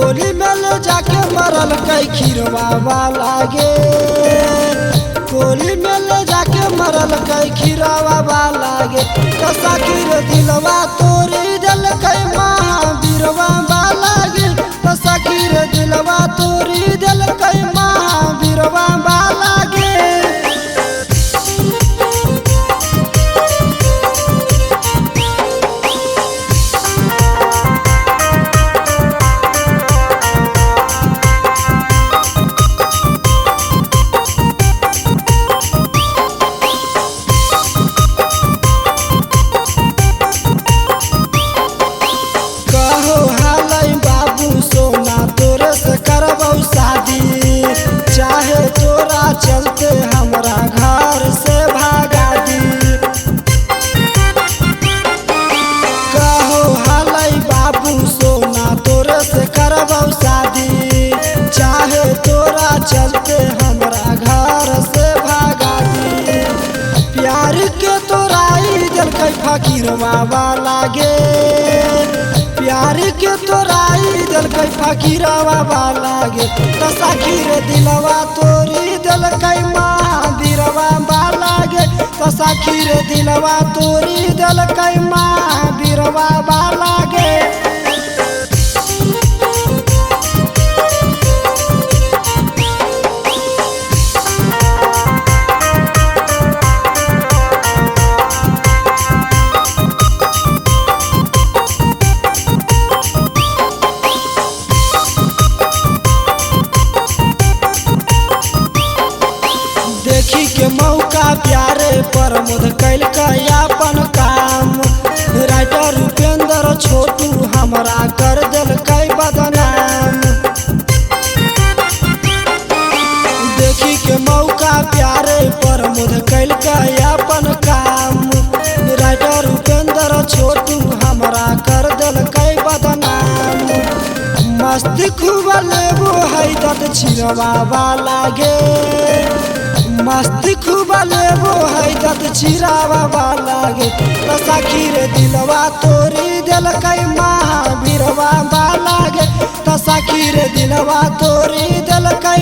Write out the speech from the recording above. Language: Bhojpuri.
गोली में ले जाके मरल कई खीरवा वाला गे, गोली में ले जाके मरल कई खीरवा वाला गे। तो सखी रे दिलवा तोरी दिल कई महावीरवा वाला गे, तो सखी रे दिलवा तोरी दिल कई महावीरवा वाला गे। चलते हमरा घर से भागा दी, कहो हालई बाबू सोना तोरे से करबौ शादी, चाहे तोरा चलते हमरा घर से भागा दी। प्यार के तोराई दिलकै फकीरवा वाला गे, प्यार के तोराई दिलकै फकीरवा वाला गे। तो सखी रे दिलवा तोरी दिलकै महावीरवा वाला गे, तो सखी रे दिलवा तोरी दिलकै महावीरवा वाला गे। देखी के मौका प्यारे प्रमोद कैलकै अपन काम, राइटर उपेंद्र छोटू हमरा कर दिलकै बदनाम। देखी के मौका प्यारे प्रमोद कैलकै अपन काम, राइटर उपेंद्र छोटू हमरा कर दिलकै बदनाम। मस्ती खूब लेबो है दत छिरवा वाला गे, मस्ती खूब लेबो है दत छिरावा वाला गे। तो सखी रे दिलवा तोरी दिलकै महावीरवा वाला गे, तो सखी रे दिलवा तोरी दिलकै